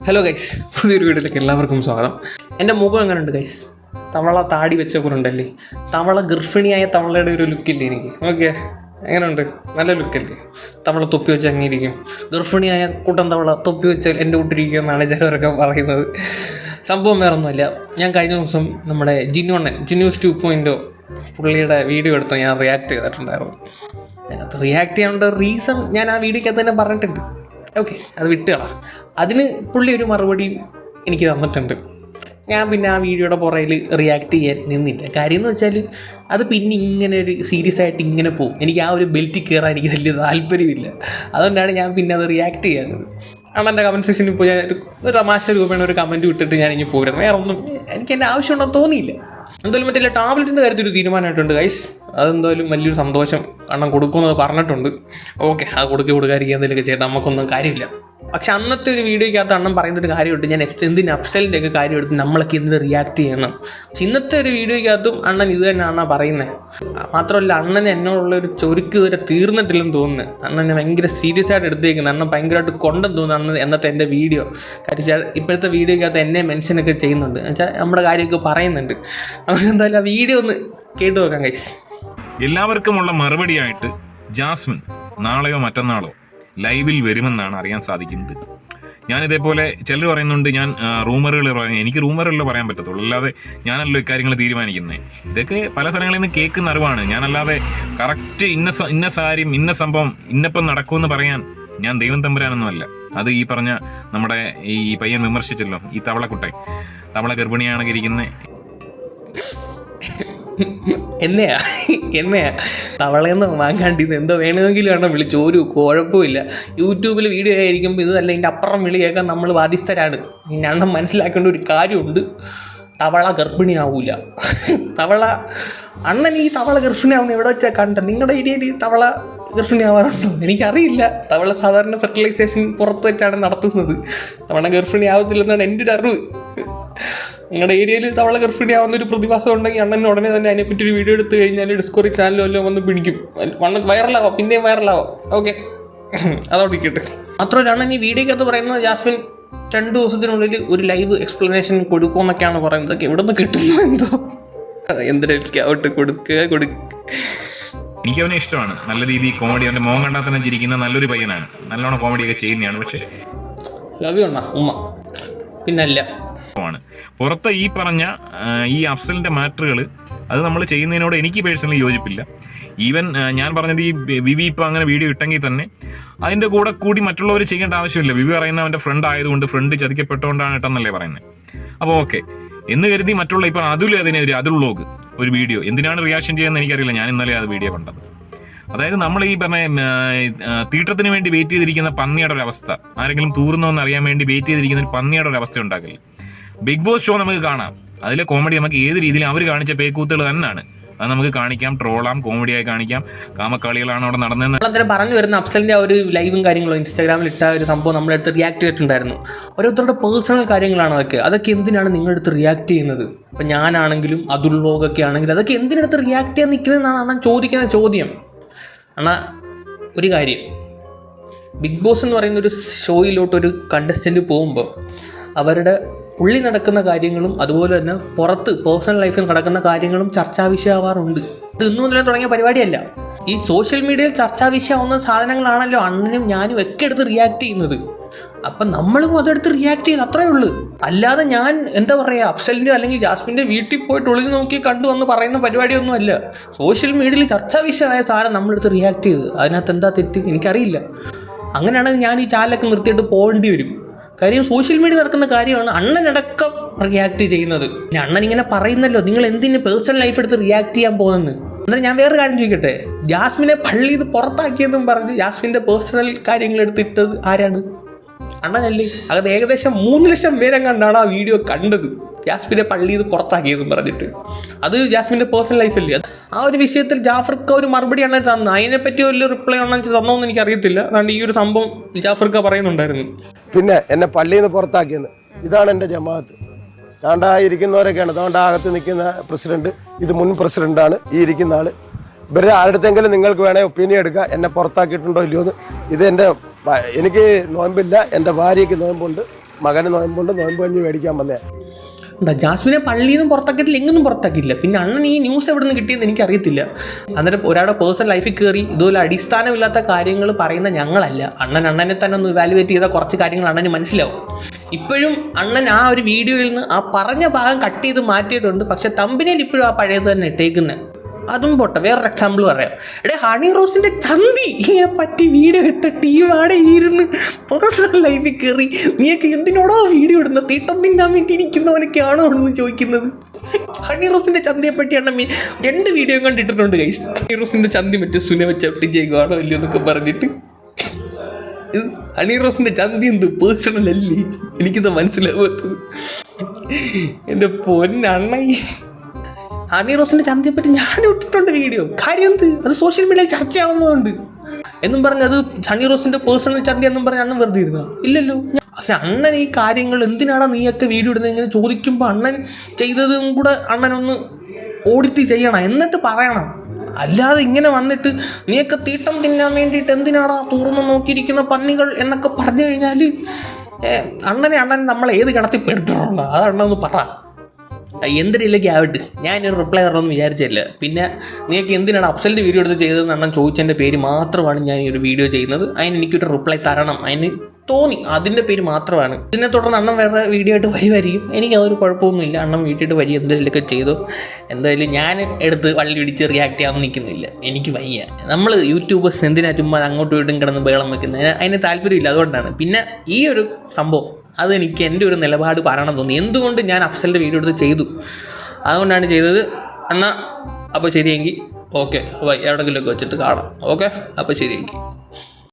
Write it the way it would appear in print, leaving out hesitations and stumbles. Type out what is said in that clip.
Hello guys, പുതിയൊരു വീട്ടിലേക്ക് എല്ലാവർക്കും സ്വാഗതം. എൻ്റെ മുഖം എങ്ങനെയുണ്ട് ഗൈസ്? തവള താടി വെച്ച പോലെ ഉണ്ടല്ലേ? തവള ഗർഭിണിയായ തവളയുടെ ഒരു ലുക്കില്ലേ എനിക്ക്? ഓക്കെ, എങ്ങനെയുണ്ട്? നല്ല ലുക്കല്ലേ? തവള തൊപ്പി വെച്ച് അങ്ങിരിക്കും. ഗർഭിണിയായ കൂട്ടം തവള തൊപ്പി വെച്ച് എൻ്റെ കൂട്ടിരിക്കും എന്നാണ് ചിലവരൊക്കെ പറയുന്നത്. സംഭവം വേറൊന്നുമില്ല. ഞാൻ കഴിഞ്ഞ ദിവസം നമ്മുടെ ജിന്യൂസ് 2.0 പുള്ളിയുടെ വീഡിയോ എടുത്ത് ഞാൻ റിയാക്ട് ചെയ്തിട്ടുണ്ടായിരുന്നു. അതിനകത്ത് റിയാക്ട് ചെയ്യാനുള്ള റീസൺ ഞാൻ ആ വീഡിയോക്കകത്ത് തന്നെ പറഞ്ഞിട്ടുണ്ട്. ഓക്കെ, അത് വിട്ടുകളാം. അതിന് പുള്ളി ഒരു മറുപടിയും എനിക്ക് തന്നിട്ടുണ്ട്. ഞാൻ പിന്നെ ആ വീഡിയോയുടെ പുറകിൽ റിയാക്ട് ചെയ്യാൻ നിന്നില്ല. കാര്യം എന്ന് വെച്ചാൽ അത് പിന്നെ ഇങ്ങനെ ഒരു സീരിയസ് ആയിട്ട് ഇങ്ങനെ പോകും. എനിക്ക് ആ ഒരു ബെൽറ്റിൽ കയറാൻ എനിക്ക് വലിയ താല്പര്യമില്ല. അതുകൊണ്ടാണ് ഞാൻ പിന്നെ അത് റിയാക്ട് ചെയ്യുന്നത്. അണ്ണൻ്റെ കമൻറ്റ് സെക്ഷനിൽ പോയി ഞാൻ ഒരു തമാശ രൂപേണ ഒരു കമൻറ്റ് വിട്ടിട്ട് ഞാൻ ഇനി പോരുന്നു. വേറെ ഒന്നും എനിക്ക് എൻ്റെ ആവശ്യമുണ്ടെന്ന് തോന്നിയില്ല. എന്തായാലും മറ്റേ ടാബ്ലറ്റിൻ്റെ കാര്യത്തിൽ ഒരു തീരുമാനമായിട്ടുണ്ട് ഗൈസ്. അതെന്തായാലും വലിയൊരു സന്തോഷം അണ്ണൻ കൊടുക്കുമെന്നത് പറഞ്ഞിട്ടുണ്ട്. ഓക്കെ, അത് കൊടുക്കാതിരിക്കുക എന്തെങ്കിലുമൊക്കെ ചെയ്യട്ടെ, നമുക്കൊന്നും കാര്യമില്ല. പക്ഷെ അന്നത്തെ ഒരു വീഡിയോയ്ക്കകത്ത് അണ്ണൻ പറയുന്നൊരു കാര്യമുണ്ട്, ഞാൻ എന്തിന് അഫ്സലിൻ്റെ ഒക്കെ കാര്യം എടുത്ത് നമ്മളൊക്കെ എന്തിന് റിയാക്ട് ചെയ്യണം. പക്ഷെ ഇന്നത്തെ ഒരു വീഡിയോയ്ക്കകത്തും അണ്ണൻ ഇത് തന്നെയാണ് പറയുന്നത്. മാത്രമല്ല, അണ്ണന് എന്നോടുള്ള ഒരു ചൊരുക്ക് വരെ തീർന്നിട്ടില്ലെന്ന് തോന്നുന്നു. അണ്ണനെ ഭയങ്കര സീരിയസ് ആയിട്ട് എടുത്തേക്കുന്നത്, അണ്ണൻ ഭയങ്കരമായിട്ട് കൊണ്ടെന്ന് തോന്നുന്നു അണ്ണൻ എന്നത്തെ എൻ്റെ വീഡിയോ. കാര്യം ഇപ്പോഴത്തെ വീഡിയോയ്ക്കകത്ത് എന്നെ മെൻഷനൊക്കെ ചെയ്യുന്നുണ്ട്, എന്നുവെച്ചാൽ നമ്മുടെ കാര്യമൊക്കെ പറയുന്നുണ്ട്. നമുക്ക് എന്തായാലും ആ വീഡിയോ ഒന്ന് കേട്ടു നോക്കാം ഗൈസ്. എല്ലാവർക്കുമുള്ള മറുപടിയായിട്ട് ജാസ്മിൻ നാളെയോ മറ്റന്നാളോ ലൈവിൽ വരുമെന്നാണ് അറിയാൻ സാധിക്കുന്നത്. ഞാനിതേപോലെ ചിലർ പറയുന്നുണ്ട്, ഞാൻ റൂമറുകൾ പറഞ്ഞു. എനിക്ക് റൂമറുകളിൽ പറയാൻ പറ്റത്തുള്ളൂ, അല്ലാതെ ഞാനല്ലോ ഇക്കാര്യങ്ങൾ തീരുമാനിക്കുന്നത്. ഇതൊക്കെ പല സ്ഥലങ്ങളിൽ നിന്ന് കേൾക്കുന്ന അറിവാണ്. ഞാനല്ലാതെ കറക്റ്റ് ഇന്ന സാരിയും ഇന്ന സംഭവം ഇന്നപ്പം നടക്കുമെന്ന് പറയാൻ ഞാൻ ദൈവം തമ്പുരാനൊന്നുമല്ല. അത് ഈ പറഞ്ഞ നമ്മുടെ ഈ പയ്യൻ വിമർശിച്ചല്ലോ, ഈ തവള ഗർഭിണിയാണെങ്കിൽ ഇരിക്കുന്നത് എന്നെയാ തവളയെന്ന് വാങ്ങാണ്ടിന്ന് എന്തോ വേണമെങ്കിലും ആണ് വിളിച്ചു, ഒരു കുഴപ്പമില്ല. യൂട്യൂബിൽ വീഡിയോ ആയിരിക്കുമ്പോൾ ഇതല്ല, ഇതിൻ്റെ അപ്പുറം വിളി കേൾക്കാൻ നമ്മൾ ബാധ്യസ്ഥരാണ്. ഞാൻ മനസ്സിലാക്കേണ്ട ഒരു കാര്യമുണ്ട്, തവള ഗർഭിണിയാവൂല. അണ്ണൻ ഈ തവള ഗർഭിണിയാവുന്ന എവിടെ വെച്ചാൽ കണ്ട? നിങ്ങളുടെ ഏരിയയിൽ തവള ഗർഭിണിയാവാറുണ്ടോ? എനിക്കറിയില്ല. തവള സാധാരണ ഫെർട്ടിലൈസേഷൻ പുറത്ത് വെച്ചാണ് നടത്തുന്നത്. തവള ഗർഭിണിയാവത്തില്ലെന്നാണ് എൻ്റെ ഒരു അറിവ്. നിങ്ങളുടെ ഏരിയയിൽ തവള ഗർഭിണിയാവുന്ന ഒരു പ്രതിഭാസം ഉണ്ടെങ്കിൽ അണ്ണൻ ഉടനെ തന്നെ അതിനെപ്പറ്റി ഒരു വീഡിയോ എടുത്തു കഴിഞ്ഞാൽ ഡിസ്കവറി ചാനലോ വല്ലതും വന്ന് പിടിക്കും. വൈറലാവോ, പിന്നെയും വൈറലാവോ. ഓക്കെ, അതോടെ ഇരിക്കട്ടെ. മാത്രമല്ല, അണ്ണൻ ഈ വീഡിയോക്കകത്ത് പറയുന്നത് ജാസ്മിൻ 2 ദിവസത്തിനുള്ളിൽ ഒരു ലൈവ് എക്സ്പ്ലനേഷൻ കൊടുക്കുമെന്നൊക്കെയാണ് പറയുന്നത്. അതൊക്കെ എവിടെ നിന്ന് കിട്ടുന്നു എന്തോ, എന്തിനൊക്കെ ഔട്ട് കൊടുക്കുക. എനിക്ക് അവനെ ഇഷ്ടമാണ്. നല്ല രീതിയിൽ കോമഡി, അവൻ്റെ മോൻ കണ്ടാൽ തന്നെ ചിരിക്കുന്ന നല്ലൊരു പയ്യനാണ്. നല്ലോണം കോമഡിയൊക്കെ ചെയ്യുന്നതാണ്. പക്ഷേ ലവ് യു അണ്ണ ഉമ്മ പിന്നല്ല. പുറത്ത് ഈ പറഞ്ഞ ഈ അഫ്സലിന്റെ മാറ്ററുകൾ അത് നമ്മൾ ചെയ്യുന്നതിനോട് എനിക്ക് പേഴ്സണലി യോജിപ്പില്ല. ഈവൻ ഞാൻ പറഞ്ഞത് ഈ വിവി ഇപ്പം അങ്ങനെ വീഡിയോ ഇട്ടെങ്കിൽ തന്നെ അതിൻ്റെ കൂടി മറ്റുള്ളവർ ചെയ്യേണ്ട ആവശ്യമില്ല. വിവി പറയുന്ന അവൻ്റെ ഫ്രണ്ട് ആയതുകൊണ്ട്, ഫ്രണ്ട് ചതിക്കപ്പെട്ടുകൊണ്ടാണ് ഇട്ടെന്നല്ലേ പറയുന്നത്. അപ്പോൾ ഓക്കെ എന്ന് കരുതി മറ്റുള്ള ഇപ്പം അതിനെതിരെ അതുൽ വ്ലോഗ് ഒരു വീഡിയോ എന്തിനാണ് റിയാക്ഷൻ ചെയ്യുന്നത് എനിക്കറിയില്ല. ഞാൻ ഇന്നലെ അത് വീഡിയോ കണ്ടത്. അതായത് നമ്മൾ ഈ പറഞ്ഞ തീട്ടത്തിന് വേണ്ടി വെയിറ്റ് ചെയ്തിരിക്കുന്ന പന്നിയുടെ ഒരു അവസ്ഥ, ആരെങ്കിലും തൂർന്നോന്ന് അറിയാൻ വേണ്ടി വെയിറ്റ് ചെയ്തിരിക്കുന്ന ഒരു പന്നിയുടെ ഒരു അവസ്ഥ ഉണ്ടാക്കില്ല. ബിഗ് ബോസ് ഷോ നമുക്ക് കാണാം, അതിലെ കോമഡി നമുക്ക് ഏത് രീതിയിലും അവർ കാണിച്ച പേക്കൂത്തുകൾ തന്നെയാണ്. അത് നമുക്ക് കാണിക്കാം, ട്രോളാം, കോമഡിയായി കാണിക്കാം. കാമക്കളികളാണ് അവിടെ നടന്നതെന്ന് നമ്മളതിനെ പറഞ്ഞു വരുന്ന അഫ്സലിൻ്റെ ആ ഒരു ലൈവും കാര്യങ്ങളും ഇൻസ്റ്റാഗ്രാമിൽ ഇട്ട ഒരു സംഭവം നമ്മളെടുത്ത് റിയാക്ട് ചെയ്തിട്ടുണ്ടായിരുന്നു. ഓരോരുത്തരുടെ പേഴ്സണൽ കാര്യങ്ങളാണ് അതൊക്കെ എന്തിനാണ് നിങ്ങളെടുത്ത് റിയാക്ട് ചെയ്യുന്നത്? ഇപ്പം ഞാനാണെങ്കിലും അതുൽ വ്ലോഗൊക്കെ ആണെങ്കിലും അതൊക്കെ എന്തിനടുത്ത് റിയാക്ട് ചെയ്യാൻ നിൽക്കുന്നതെന്നാണ് ചോദിക്കുന്ന ചോദ്യം. എന്നാൽ ഒരു കാര്യം, ബിഗ് ബോസ് എന്ന് പറയുന്ന ഒരു ഷോയിലോട്ടൊരു കണ്ടസ്റ്റൻ്റ് പോകുമ്പോൾ അവരുടെ ഉള്ളിൽ നടക്കുന്ന കാര്യങ്ങളും അതുപോലെ തന്നെ പുറത്ത് പേഴ്സണൽ ലൈഫിൽ നടക്കുന്ന കാര്യങ്ങളും ചർച്ചാ വിഷയമാവാറുണ്ട്. ഇത് ഇന്നും ഇന്നലെ തുടങ്ങിയ പരിപാടിയല്ല. ഈ സോഷ്യൽ മീഡിയയിൽ ചർച്ചാ വിഷയമാവുന്ന സാധനങ്ങളാണല്ലോ അണ്ണനും ഞാനും ഒക്കെ എടുത്ത് റിയാക്ട് ചെയ്യുന്നത്. അപ്പം നമ്മളും അതെടുത്ത് റിയാക്ട് ചെയ്യുന്നത് അത്രയേ ഉള്ളൂ. അല്ലാതെ ഞാൻ എന്താ പറയുക, അഫ്സലിൻ്റെ അല്ലെങ്കിൽ ജാസ്മിൻ്റെ വീട്ടിൽ പോയിട്ട് ഒളിഞ്ഞു നോക്കി കണ്ടു എന്ന് പറയുന്ന പരിപാടിയൊന്നും അല്ല. സോഷ്യൽ മീഡിയയിൽ ചർച്ചാ വിഷയമായ സാധനം നമ്മളെടുത്ത് റിയാക്ട് ചെയ്ത് അതിനകത്ത് എന്താ തെറ്റ് എനിക്കറിയില്ല. അങ്ങനെയാണെങ്കിൽ ഞാൻ ഈ ചാനലൊക്കെ നിർത്തിയിട്ട് പോകേണ്ടി വരും. കാര്യം സോഷ്യൽ മീഡിയ നടക്കുന്ന കാര്യമാണ് അണ്ണനടക്കം റിയാക്ട് ചെയ്യുന്നത്. പിന്നെ അണ്ണൻ ഇങ്ങനെ പറയുന്നല്ലോ, നിങ്ങൾ എന്തിന് പേഴ്സണൽ ലൈഫ് എടുത്ത് റിയാക്ട് ചെയ്യാൻ പോകുന്നത്? എന്നാലും ഞാൻ വേറെ കാര്യം ചോദിക്കട്ടെ, ജാസ്മിനെ പള്ളിയിൽ നിന്ന് പുറത്താക്കിയെന്നും പറഞ്ഞ് ജാസ്മിൻ്റെ പേഴ്സണൽ കാര്യങ്ങൾ എടുത്തിട്ടത് ആരാണ്? അണ്ണനല്ലേ. അത് ഏകദേശം 3 ലക്ഷം പേരെങ്ങാണ്ടാണ് ആ വീഡിയോ കണ്ടത്, ജാസ്മിനെ പള്ളിയിൽ നിന്ന് പുറത്താക്കിയതെന്നും പറഞ്ഞിട്ട്. അത് ജാസ്മിൻ്റെ പേഴ്സണൽ ലൈഫല്ലേ. ആ ഒരു വിഷയത്തിൽ ജാഫർക്ക് ഒരു മറുപടിയാണ് തന്നത്. അതിനെപ്പറ്റി വലിയ റിപ്ലൈ തന്നോന്ന് എനിക്കറിയത്തില്ല. അതുകൊണ്ട് ഈ ഒരു സംഭവം ജാഫർക്ക് പറയുന്നുണ്ടായിരുന്നു. പിന്നെ എന്നെ പള്ളിയിൽ നിന്ന് പുറത്താക്കിയെന്ന്, ഇതാണ് എൻ്റെ ജമാഅത്ത്. താണ്ടാ ഇരിക്കുന്നവരൊക്കെയാണ്, താണ്ടാ അകത്ത് നിൽക്കുന്ന പ്രസിഡന്റ്, ഇത് മുൻ പ്രസിഡന്റാണ് ഈ ഇരിക്കുന്ന ആള്. ഇവരെ ആരുടെങ്കിലും നിങ്ങൾക്ക് വേണേൽ ഒപ്പീനിയൻ എടുക്കുക, എന്നെ പുറത്താക്കിയിട്ടുണ്ടോ ഇല്ലയോ എന്ന്. ഇത് എനിക്ക് നോയമ്പില്ല, എൻ്റെ ഭാര്യയ്ക്ക് നോയമ്പുണ്ട്. മകന് നോയമ്പുണ്ട്, നോയമ്പ് കഞ്ഞി മേടിക്കാൻ വന്നേ. ജാസ്മിനെ പള്ളിയിൽ നിന്നും പുറത്താക്കിയിട്ടില്ല, എങ്ങൊന്നും പുറത്താക്കിയില്ല. പിന്നെ അണ്ണൻ ഈ ന്യൂസ് എവിടെ നിന്ന് കിട്ടിയെന്ന് എനിക്കറിയത്തില്ല. അന്നേരം ഒരാളുടെ പേഴ്സണൽ ലൈഫിൽ കയറി ഇതുപോലെ അടിസ്ഥാനമില്ലാത്ത കാര്യങ്ങൾ പറയുന്ന ഞങ്ങളല്ല. അണ്ണനെ തന്നെ ഒന്ന് ഇവാലുവേറ്റ് ചെയ്താൽ കുറച്ച് കാര്യങ്ങൾ അണ്ണന് മനസ്സിലാവും. ഇപ്പോഴും അണ്ണൻ ആ ഒരു വീഡിയോയിൽ നിന്ന് ആ പറഞ്ഞ ഭാഗം കട്ട് ചെയ്ത് മാറ്റിയിട്ടുണ്ട്. പക്ഷെ തമ്പിനേൽ ഇപ്പോഴും ആ പഴയത് തന്നെ ഇട്ടേക്കുന്നത്. അതും പോട്ടെ, വേറൊരു എക്സാമ്പിൾ പറയാം. ഹണി റോസിന്റെ ചന്തിയെ പറ്റി വീഡിയോ ഇട്ട ടീമാണ് ഇരുന്ന് പേഴ്സണൽ ലൈഫിൽ കയറി നീയൊക്കെ എന്തിനോടോ വീഡിയോ ഇടുന്നത്, തീട്ടം തിന്നാൻ വേണ്ടി ഇരിക്കുന്നവനൊക്കെയാണോ എന്ന് ചോദിക്കുന്നത്. ഹണി റോസിന്റെ ചന്തിയെ പറ്റിയാണ് 2 വീഡിയോ കണ്ടിട്ടുണ്ട് ഗൈസ്. ഹണി റോസിന്റെ ചന്തി മറ്റേ സുന വെച്ച് ഒട്ടിച്ചേക്കുവാണോ ഇല്ലയോ എന്നൊക്കെ പറഞ്ഞിട്ട്. ഹണി റോസിന്റെ ചന്തി എന്ത് പേഴ്സണൽ അല്ലേ, എനിക്കിത് മനസ്സിലാവാത്തത്. എൻ്റെ പൊന്നണ്ണ, ഹണി റോസിന്റെ ചന്തയെ പറ്റി ഞാൻ ഇട്ടിട്ടുണ്ട് വീഡിയോ. കാര്യം എന്ത്, അത് സോഷ്യൽ മീഡിയയിൽ ചർച്ചയാവുന്നതുകൊണ്ട് എന്നും പറഞ്ഞ് അത് ഹണി റോസിന്റെ പേഴ്സണൽ ചന്ത എന്നും പറഞ്ഞ് അണ്ണൻ വെറുതെ ഇരുന്ന ഇല്ലല്ലോ. പക്ഷെ അണ്ണൻ ഈ കാര്യങ്ങൾ എന്തിനാണ് നീയൊക്കെ വീഡിയോ ഇടുന്നത് ഇങ്ങനെ ചോദിക്കുമ്പോൾ അണ്ണൻ ചെയ്തതും കൂടെ അണ്ണനൊന്ന് ഓഡിറ്റ് ചെയ്യണം, എന്നിട്ട് പറയണം. അല്ലാതെ ഇങ്ങനെ വന്നിട്ട് നീയൊക്കെ തീട്ടം തിന്നാൻ വേണ്ടിയിട്ട് എന്തിനാടാ തുറന്ന് നോക്കിയിരിക്കുന്ന പന്നികൾ എന്നൊക്കെ പറഞ്ഞു കഴിഞ്ഞാൽ അണ്ണൻ നമ്മൾ ഏത് ഗണത്തിൽ പെടുത്തണോ അത് അണ്ണൊന്ന് പറ. എന്തിനില്ലെങ്കിൽ ആവട്ടെ, ഞാനൊരു റിപ്ലൈ തരണമെന്ന് വിചാരിച്ചില്ല. പിന്നെ നീയൊക്കെ എന്തിനാണ് അഫ്സലിൻ്റെ വീഡിയോ എടുത്ത് ചെയ്തതെന്ന് അണ്ണൻ ചോദിച്ചതിൻ്റെ പേര് മാത്രമാണ് ഞാൻ ഈ ഒരു വീഡിയോ ചെയ്യുന്നത്. അതിന് എനിക്കൊരു റിപ്ലൈ തരണം, അതിന് തോന്നി, അതിൻ്റെ പേര് മാത്രമാണ്. ഇതിനെ തുടർന്ന് അണ്ണൻ വേറെ വീഡിയോ ആയിട്ട് വരുമായിരിക്കും. എനിക്കതൊരു കുഴപ്പമൊന്നുമില്ല. അണ്ണൻ വീട്ടിട്ട് വരി എന്തെങ്കിലുമൊക്കെ ചെയ്തു. എന്തായാലും ഞാൻ എടുത്ത് വള്ളി പിടിച്ച് റിയാക്ട് ചെയ്യാൻ നിൽക്കുന്നില്ല, എനിക്ക് വയ്യ. നമ്മൾ യൂട്യൂബേഴ്സ് എന്തിനാ ചുമ്മാ അങ്ങോട്ടും ഇങ്ങോട്ടും കിടന്ന് ബഹളം വെക്കുന്നത്, അതിന് താല്പര്യമില്ല, അതുകൊണ്ടാണ്. പിന്നെ ഈ ഒരു സംഭവം അതെനിക്ക് എൻ്റെ ഒരു നിലപാട് പറയണം തോന്നി. എന്തുകൊണ്ട് ഞാൻ അഫ്സലിൻ്റെ വീഡിയോ എടുത്ത് ചെയ്തു, അതുകൊണ്ടാണ് ചെയ്തത്. എന്നാൽ അപ്പോൾ ശരിയെങ്കിൽ ഓക്കെ, എവിടെയെങ്കിലുമൊക്കെ വെച്ചിട്ട് കാണാം. ഓക്കെ, അപ്പോൾ ശരിയെങ്കിൽ.